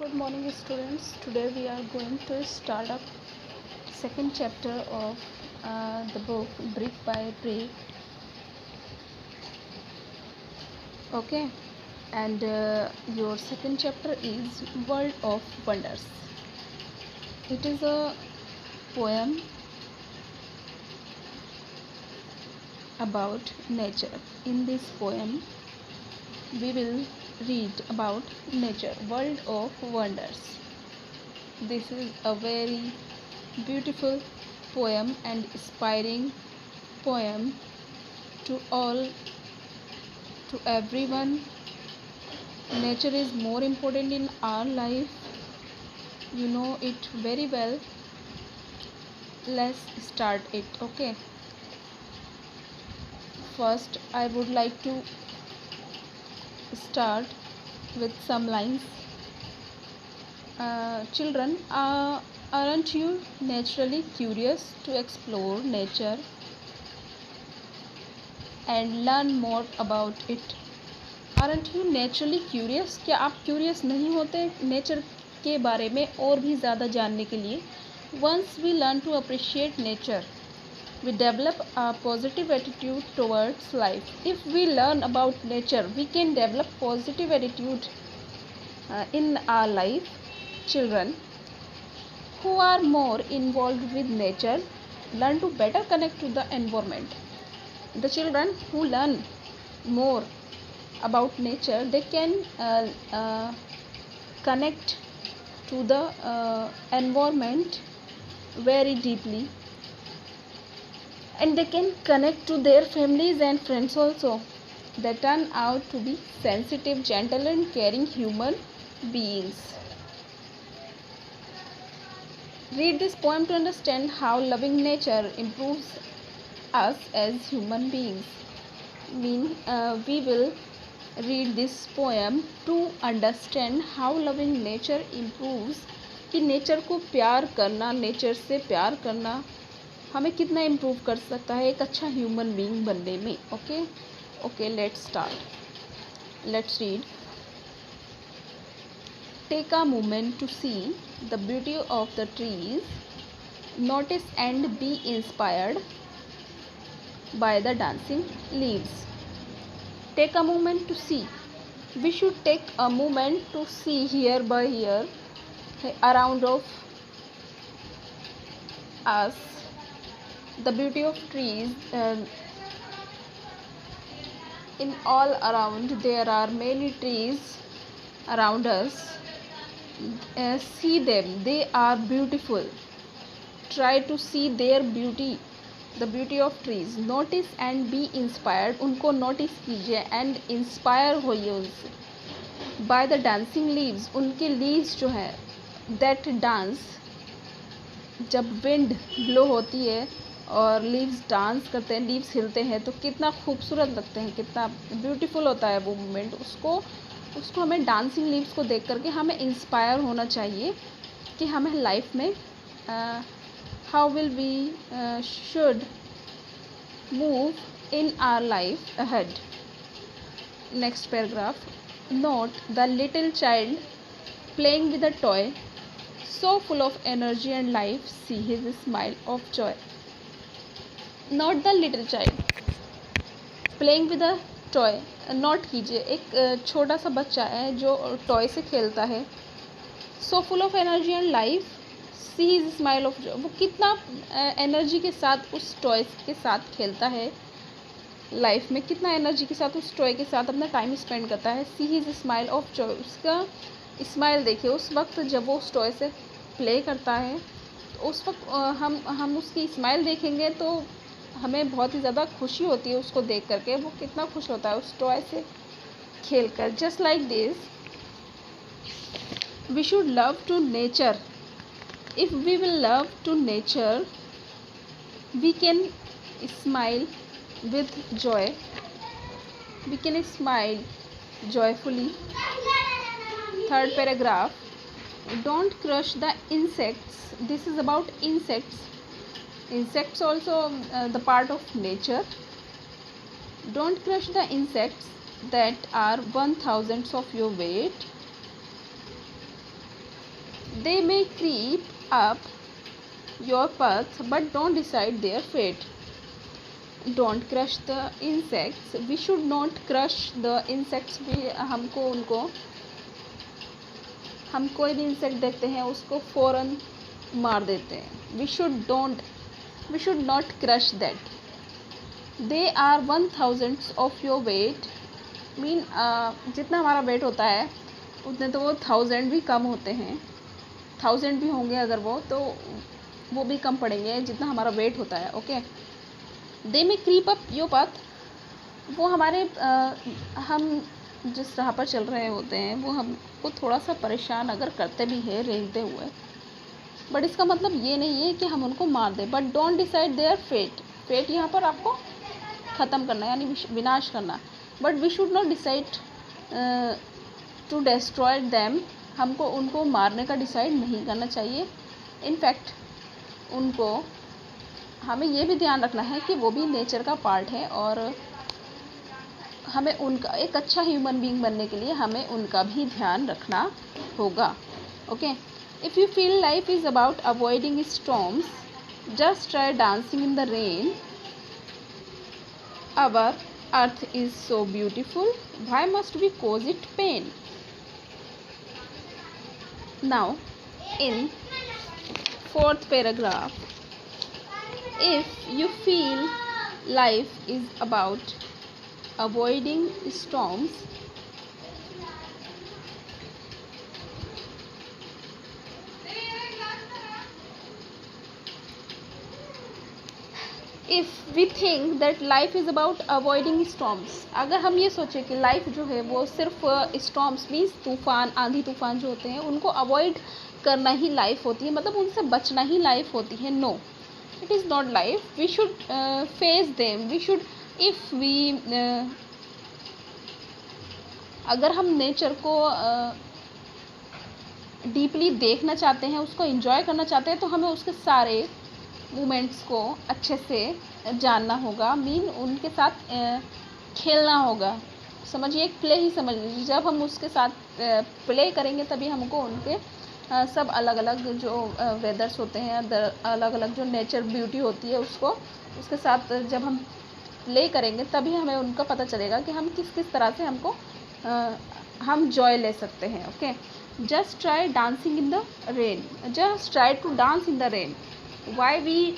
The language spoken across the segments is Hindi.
Good morning students. Today we are going to start up second chapter of the book Brick by Brick. Okay, and your second chapter is World of Wonders. It is a poem about nature. In this poem we will read about nature, World of Wonders. This is a very beautiful poem and inspiring poem to everyone. Nature is more important in our life. You know it very well. Let's start it. Okay. First, I would like to start with some lines. Children, aren't you naturally curious to explore nature and learn more about it? Aren't you naturally curious? क्या आप curious नहीं होते nature के बारे में और भी ज़्यादा जानने के लिए? Once we learn to appreciate nature, we develop a positive attitude towards life. If we learn about nature, we can develop positive attitude in our life. Children who are more involved with nature learn to better connect to the environment. The children who learn more about nature, they can connect to the environment very deeply, and they can connect to their families and friends also. They turn out to be sensitive, gentle and caring human beings. Read this poem to understand how loving nature improves us as human beings. We will read this poem to understand how loving nature improves, कि नेचर को प्यार करना, नेचर से प्यार करना हमें कितना इम्प्रूव कर सकता है एक अच्छा ह्यूमन बीइंग बनने में. Okay, let's start. Let's read. Take a moment to see the beauty of the trees. Notice and be inspired by the dancing leaves. Take a moment to see. We should take a moment to see here by here around of us the beauty of trees. In all around there are many trees around us. See them, they are beautiful. Try to see their beauty, the beauty of trees. Notice and be inspired. उनको notice कीजिए and inspire होइए उनसे. By the dancing leaves, उनके leaves जो है that dance, जब wind blow होती है और leaves dance करते हैं, leaves हिलते हैं तो कितना खूबसूरत लगते हैं, कितना beautiful होता है वो moment. उसको हमें डांसिंग लीव्स को देख करके हमें इंस्पायर होना चाहिए कि हमें लाइफ में how will we should move in our life ahead. Next paragraph. Note the little child playing with a toy so full of energy and life, see his smile of joy. Not the little child playing with a toy. Note कीजिए, एक छोटा सा बच्चा है जो टॉय से खेलता है. So full of energy and life, see his smile of Joy. वो कितना एनर्जी के साथ उस टॉय के साथ खेलता है, लाइफ में कितना एनर्जी के साथ उस टॉय के साथ अपना टाइम स्पेंड करता है. See his smile of Joy, उसका स्माइल देखिए उस वक्त जब वो उस टॉय से प्ले करता है. तो उस वक्त हम उसकी स्माइल देखेंगे तो हमें बहुत ही ज़्यादा खुशी होती है उसको देख करके. वो कितना खुश होता है उस टॉय से खेल कर. Just like this we should love to nature. If we will love to nature we can smile with joy. We can smile joyfully. Third paragraph. Don't crush the insects. This is about insects. Insects also the part of nature. Don't crush the insects that are 1,000 of your weight. They may creep up your path, but don't decide their fate. Don't crush the insects. We should not crush the insects. भी हम कोई भी इंसेक्ट देखते हैं उसको फ़ौरन मार देते हैं. We should not crush that. They are 1,000 of your weight. जितना हमारा वेट होता है उतने तो वो 1,000 भी कम होते हैं. 1,000 भी होंगे अगर वो भी कम पड़ेंगे जितना हमारा वेट होता है. ओके. दे में क्रीप अप योर पाथ. वो हमारे हम जिस राह पर चल रहे होते हैं वो हमको थोड़ा सा परेशान अगर करते भी है रेंगते हुए, बट इसका मतलब ये नहीं है कि हम उनको मार दें. But don't decide their fate. Fate यहाँ पर आपको ख़त्म करना यानी विनाश करना. But we should not decide to destroy them. हमको उनको मारने का डिसाइड नहीं करना चाहिए. इनफैक्ट हमें ये भी ध्यान रखना है कि वो भी नेचर का पार्ट है और हमें उनका एक अच्छा ह्यूमन बीइंग बनने के लिए हमें उनका भी ध्यान रखना होगा. Okay. If you feel life is about avoiding storms, just try dancing in the rain. Our earth is so beautiful, why must we cause it pain. Now in 4th paragraph, if you feel life is about avoiding storms, if we think that life is about avoiding storms, अगर हम ये सोचें कि लाइफ जो है वो सिर्फ storms मीन्स तूफ़ान, आंधी तूफ़ान जो होते हैं उनको अवॉइड करना ही लाइफ होती है, मतलब उनसे बचना ही लाइफ होती है. No, it is not life. We should face them. We should if we अगर हम नेचर को डीपली देखना चाहते हैं, उसको एंजॉय करना चाहते हैं, तो हमें उसके सारे मोमेंट्स को अच्छे से जानना होगा. उनके साथ खेलना होगा. समझिए, एक प्ले ही समझ लीजिए. जब हम उसके साथ प्ले करेंगे तभी हमको उनके सब अलग अलग जो वेदर्स होते हैं, अलग अलग जो नेचर ब्यूटी होती है उसके साथ जब हम प्ले करेंगे तभी हमें उनका पता चलेगा कि हम किस किस तरह से हम जॉय ले सकते हैं. Okay. Just try dancing in the rain. Just try to dance in the rain. Why we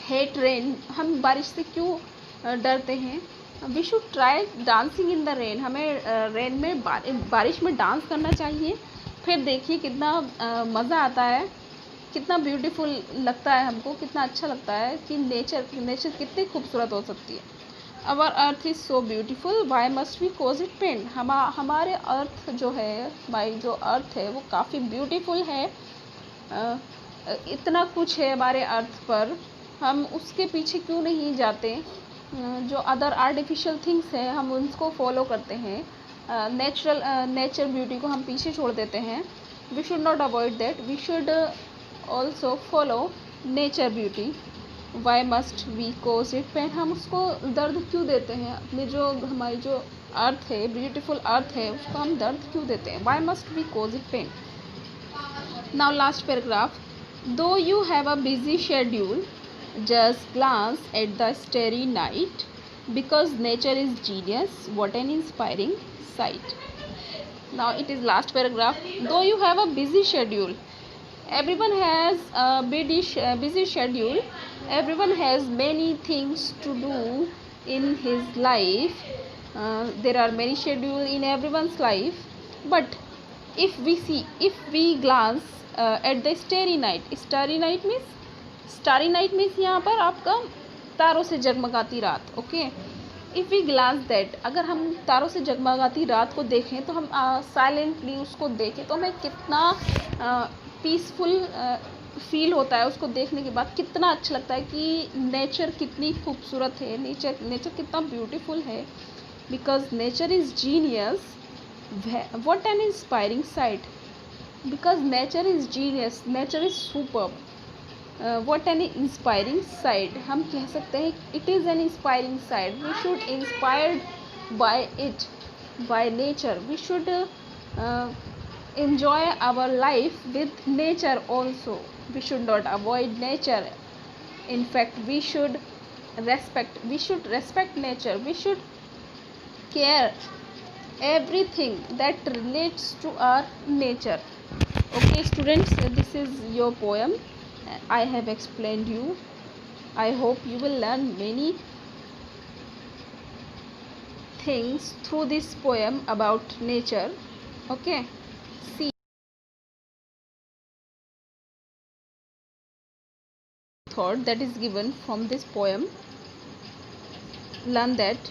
hate rain. हम बारिश से क्यों डरते हैं. We should try dancing in the rain. हमें रेन में बारिश में डांस करना चाहिए. फिर देखिए कितना मज़ा आता है, कितना ब्यूटीफुल लगता है हमको, कितना अच्छा लगता है कि नेचर कितनी खूबसूरत हो सकती है. Our earth is so beautiful, why must we cause it pain. हमारे अर्थ जो है, हमारी जो अर्थ है वो काफ़ी ब्यूटीफुल है. इतना कुछ है हमारे अर्थ पर, हम उसके पीछे क्यों नहीं जाते. जो अदर आर्टिफिशियल थिंग्स हैं हम उनको फॉलो करते हैं. नेचर ब्यूटी को हम पीछे छोड़ देते हैं. We should not avoid that. We should also follow nature beauty. Why must we cause it pain. हम उसको दर्द क्यों देते हैं. हमारी जो अर्थ है, ब्यूटीफुल अर्थ है, उसको हम दर्द क्यों देते हैं. Why must we cause it pain. Now last paragraph. Do you have a busy schedule, just glance at the starry night, because nature is genius. What an inspiring sight. Now it is last paragraph. Though you have a busy schedule, everyone has a busy schedule. Everyone has many things to do in his life. There are many schedules in everyone's life. But if we glance at the starry night means यहाँ पर आपका तारों से जगमगाती रात. Okay. If we glance that, अगर हम तारों से जगमगाती रात को देखें तो हम साइलेंटली उसको देखें तो हमें कितना पीसफुल फील होता है. उसको देखने के बाद कितना अच्छा लगता है कि नेचर कितनी खूबसूरत है, नेचर कितना ब्यूटीफुल है. Because nature is genius. What an inspiring site. Because nature is genius, nature is superb. What an inspiring sight. हम कह सकते हैं it is an inspiring sight. We should inspired by it, by nature. We should enjoy our life with nature also. We should not avoid nature. In fact, we should respect nature. We should care everything that relates to our nature. Okay students, this is your poem. I have explained you. I hope you will learn many things through this poem about nature. Okay, see thought that is given from this poem. Learn that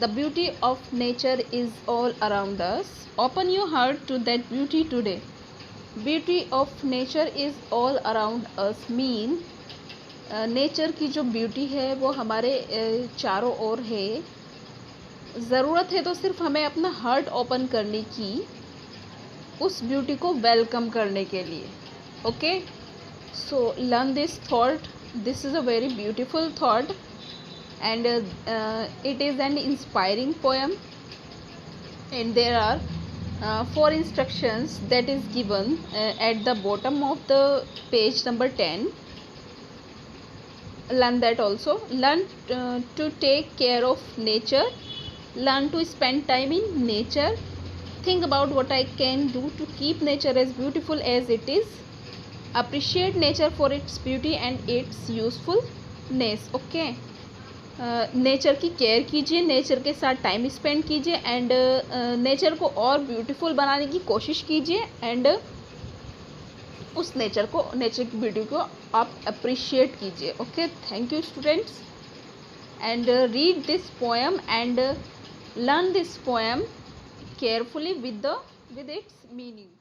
the beauty of nature is all around us. Open your heart to that beauty today. Beauty of nature is all around us mean nature की जो ब्यूटी है वो हमारे चारों ओर है. ज़रूरत है तो सिर्फ हमें अपना हार्ट ओपन करने की, उस ब्यूटी को वेलकम करने के लिए. Okay, so learn this thought. This is a very beautiful thought and it is an inspiring poem, and there are 4 instructions that is given at the bottom of the page number 10. Learn that also. Learn to take care of nature. Learn to spend time in nature. Think about what I can do to keep nature as beautiful as it is. Appreciate nature for its beauty and its usefulness. Okay, nature की केयर कीजिए, नेचर के साथ टाइम स्पेंड कीजिए, एंड नेचर को और ब्यूटीफुल बनाने की कोशिश कीजिए, एंड उस नेचर की ब्यूटी को आप अप्रिशिएट कीजिए. Okay, thank you students, and read this poem and learn this poem carefully with its meaning.